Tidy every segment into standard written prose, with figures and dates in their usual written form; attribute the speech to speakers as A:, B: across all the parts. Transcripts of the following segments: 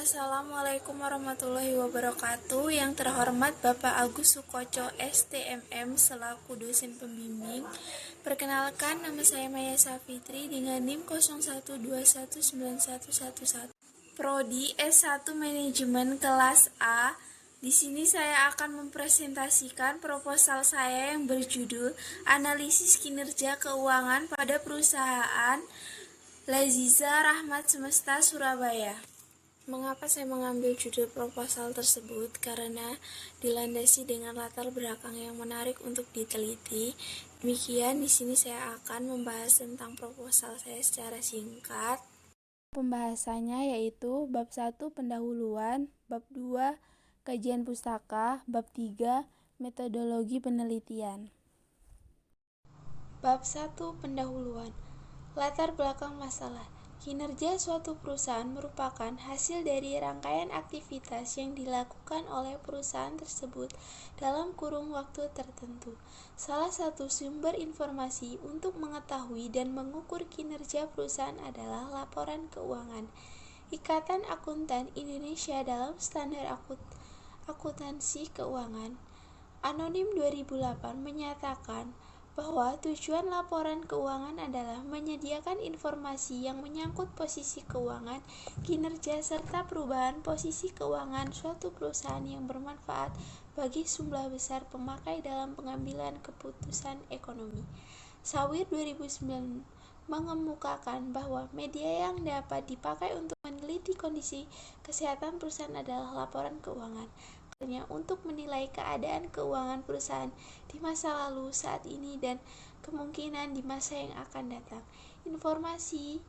A: Assalamualaikum warahmatullahi wabarakatuh. Yang terhormat Bapak Agus Sukoco STMM selaku dosen pembimbing. Perkenalkan, nama saya Maya Safitri dengan NIM 01219111. Prodi S1 Manajemen kelas A. Di sini saya akan mempresentasikan proposal saya yang berjudul Analisis Kinerja Keuangan pada Perusahaan Laziza Rahmat Semesta Surabaya. Mengapa saya mengambil judul proposal tersebut? Karena dilandasi dengan latar belakang yang menarik untuk diteliti. Demikian, di sini saya akan membahas tentang proposal saya secara singkat. Pembahasannya yaitu bab 1 pendahuluan, bab 2 kajian pustaka, bab 3 metodologi penelitian. Bab 1 pendahuluan. Latar belakang masalah. Kinerja suatu perusahaan merupakan hasil dari rangkaian aktivitas yang dilakukan oleh perusahaan tersebut dalam kurun waktu tertentu. Salah satu sumber informasi untuk mengetahui dan mengukur kinerja perusahaan adalah laporan keuangan. Ikatan Akuntan Indonesia dalam Standar Akuntansi Keuangan Anonim 2008 menyatakan bahwa tujuan laporan keuangan adalah menyediakan informasi yang menyangkut posisi keuangan, kinerja, serta perubahan posisi keuangan suatu perusahaan yang bermanfaat bagi jumlah besar pemakai dalam pengambilan keputusan ekonomi. Sawir 2009 mengemukakan bahwa media yang dapat dipakai untuk meneliti kondisi kesehatan perusahaan adalah laporan keuangan. Untuk menilai keadaan keuangan perusahaan di masa lalu, saat ini, dan kemungkinan di masa yang akan datang. Informasi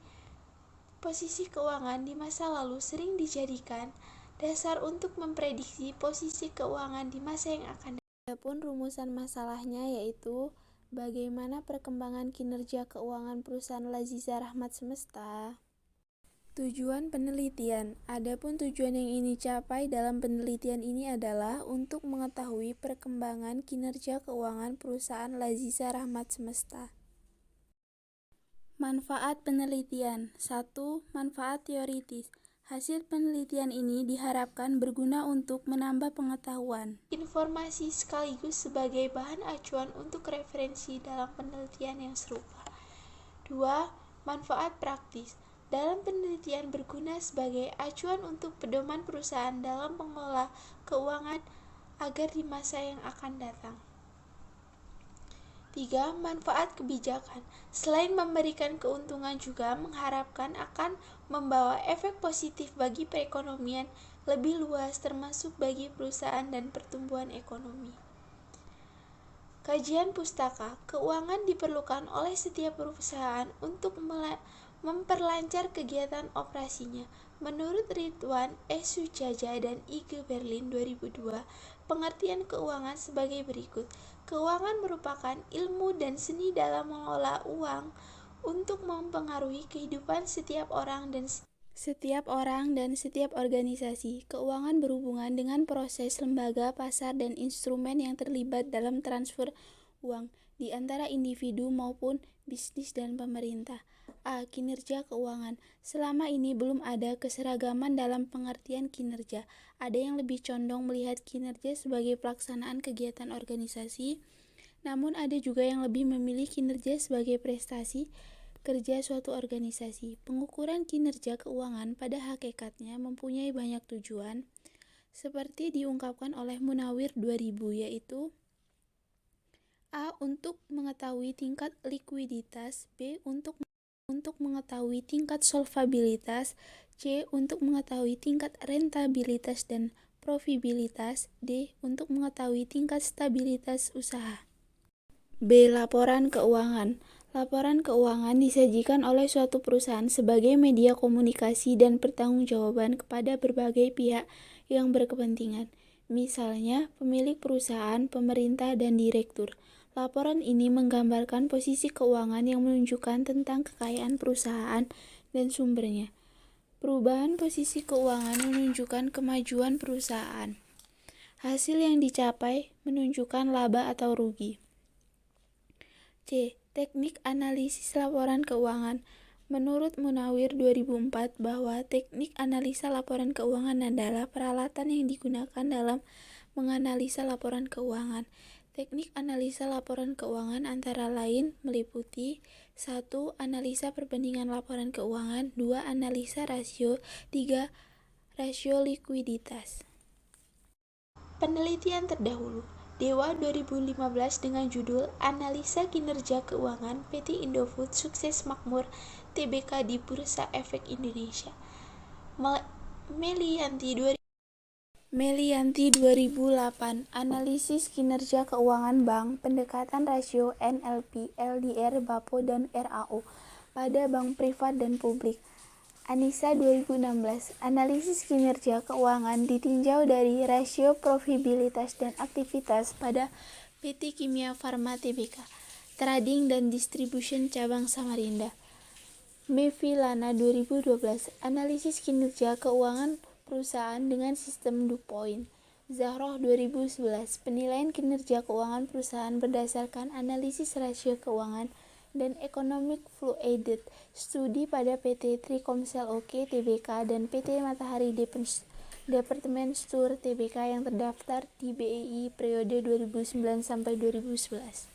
A: posisi keuangan di masa lalu sering dijadikan dasar untuk memprediksi posisi keuangan di masa yang akan datang. Adapun rumusan masalahnya yaitu bagaimana perkembangan kinerja keuangan perusahaan Laziza Rahmat Semesta. Tujuan penelitian. Adapun tujuan yang ini capai dalam penelitian ini adalah untuk mengetahui perkembangan kinerja keuangan perusahaan Laziza Rahmat Semesta. Manfaat penelitian. 1. Manfaat teoritis. Hasil penelitian ini diharapkan berguna untuk menambah pengetahuan, informasi sekaligus sebagai bahan acuan untuk referensi dalam penelitian yang serupa. 2. Manfaat praktis. Dalam penelitian berguna sebagai acuan untuk pedoman perusahaan dalam mengelola keuangan agar di masa yang akan datang. 3. Manfaat kebijakan. Selain memberikan keuntungan juga mengharapkan akan membawa efek positif bagi perekonomian lebih luas termasuk bagi perusahaan dan pertumbuhan ekonomi. Kajian pustaka. Keuangan diperlukan oleh setiap perusahaan untuk memperlancar kegiatan operasinya. Menurut Ridwan S. Sujaja dan Ige Berlin 2002, pengertian keuangan sebagai berikut. Keuangan merupakan ilmu dan seni dalam mengelola uang untuk mempengaruhi kehidupan setiap orang dan setiap organisasi. Keuangan berhubungan dengan proses lembaga, pasar, dan instrumen yang terlibat dalam transfer uang di antara individu maupun bisnis dan pemerintah. A. Kinerja keuangan. Selama ini belum ada keseragaman dalam pengertian kinerja. Ada yang lebih condong melihat kinerja sebagai pelaksanaan kegiatan organisasi, namun ada juga yang lebih memilih kinerja sebagai prestasi kerja suatu organisasi. Pengukuran kinerja keuangan pada hakikatnya mempunyai banyak tujuan, seperti diungkapkan oleh Munawir 2000, yaitu A. Untuk mengetahui tingkat likuiditas, B. Untuk mengetahui tingkat solvabilitas, C. Untuk mengetahui tingkat rentabilitas dan profitabilitas, D. Untuk mengetahui tingkat stabilitas usaha. B. Laporan keuangan. Laporan keuangan disajikan oleh suatu perusahaan sebagai media komunikasi dan pertanggungjawaban kepada berbagai pihak yang berkepentingan, misalnya pemilik perusahaan, pemerintah, dan direktur. Laporan ini menggambarkan posisi keuangan yang menunjukkan tentang kekayaan perusahaan dan sumbernya. Perubahan posisi keuangan menunjukkan kemajuan perusahaan. Hasil yang dicapai menunjukkan laba atau rugi. C. Teknik analisis laporan keuangan Menurut Munawir 2004 bahwa teknik analisa laporan keuangan adalah peralatan yang digunakan dalam menganalisa laporan keuangan. Teknik analisa laporan keuangan antara lain meliputi 1. Analisa perbandingan laporan keuangan, 2. Analisa rasio, 3. Rasio likuiditas. Penelitian terdahulu Dewa 2015 dengan judul Analisa Kinerja Keuangan PT Indofood Sukses Makmur Tbk di Bursa Efek Indonesia. Melianti 2008 Analisis Kinerja Keuangan Bank Pendekatan Rasio NLP, LDR, BAPO, dan RAO pada bank privat dan publik. Anissa 2016 Analisis kinerja keuangan ditinjau dari rasio profitabilitas dan aktivitas pada PT Kimia Farma Tbk, Trading dan Distribution Cabang Samarinda. Mevilana 2012 Analisis kinerja keuangan perusahaan dengan sistem DuPont. Zahroh 2011 Penilaian kinerja keuangan perusahaan berdasarkan analisis rasio keuangan dan Economic Fluid Studi pada PT Trikomsel OK Tbk dan PT Matahari Department Store Tbk yang terdaftar di BEI periode 2009 sampai 2011.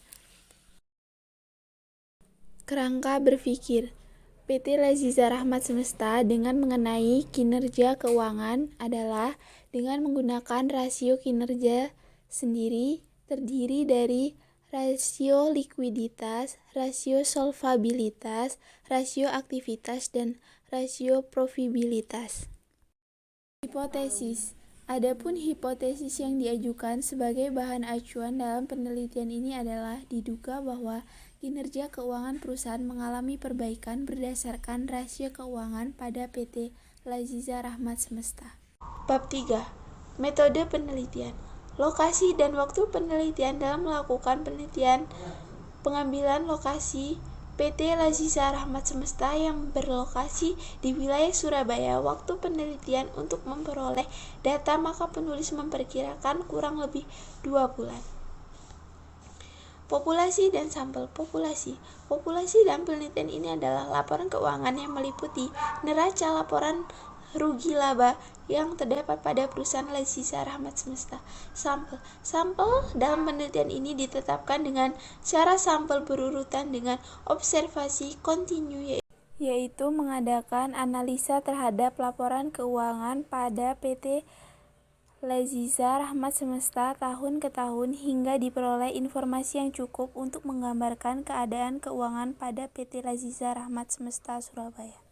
A: Kerangka berpikir PT Laziza Rahmat Semesta dengan mengenai kinerja keuangan adalah dengan menggunakan rasio kinerja sendiri terdiri dari rasio likuiditas, rasio solvabilitas, rasio aktivitas, dan rasio profitabilitas. Hipotesis. Adapun hipotesis yang diajukan sebagai bahan acuan dalam penelitian ini adalah diduga bahwa kinerja keuangan perusahaan mengalami perbaikan berdasarkan rasio keuangan pada PT Laziza Rahmat Semesta. Bab 3. Metode penelitian. Lokasi dan waktu penelitian dalam melakukan penelitian pengambilan lokasi PT Laziza Rahmat Semesta yang berlokasi di wilayah Surabaya. Waktu penelitian untuk memperoleh data maka penulis memperkirakan kurang lebih 2 bulan. Populasi dan sampel. Populasi dalam penelitian ini adalah laporan keuangan yang meliputi neraca laporan rugi laba yang terdapat pada perusahaan Laziza Rahmat Semesta. Sampel dalam penelitian ini ditetapkan dengan cara sampel berurutan dengan observasi kontinu, yaitu mengadakan analisa terhadap laporan keuangan pada PT Laziza Rahmat Semesta tahun ke tahun hingga diperoleh informasi yang cukup untuk menggambarkan keadaan keuangan pada PT Laziza Rahmat Semesta Surabaya.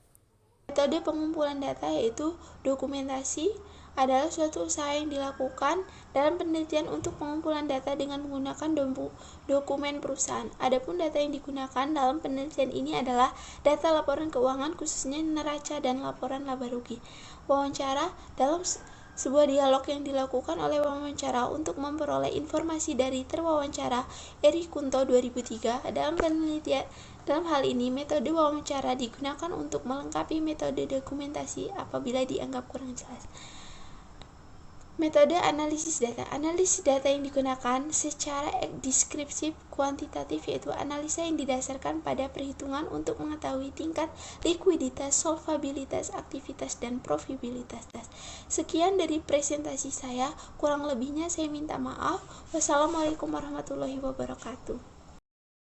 A: Metode pengumpulan data yaitu dokumentasi adalah suatu usaha yang dilakukan dalam penelitian untuk pengumpulan data dengan menggunakan dokumen perusahaan. Adapun data yang digunakan dalam penelitian ini adalah data laporan keuangan khususnya neraca dan laporan laba rugi. Wawancara dalam sebuah dialog yang dilakukan oleh wawancara untuk memperoleh informasi dari terwawancara Eri Kunto 2003 dalam hal ini, metode wawancara digunakan untuk melengkapi metode dokumentasi apabila dianggap kurang jelas. Metode analisis data. Analisis data yang digunakan secara deskriptif kuantitatif yaitu analisa yang didasarkan pada perhitungan untuk mengetahui tingkat likuiditas, solvabilitas, aktivitas, dan profitabilitas. Sekian dari presentasi saya, kurang lebihnya saya minta maaf. Wassalamualaikum warahmatullahi wabarakatuh.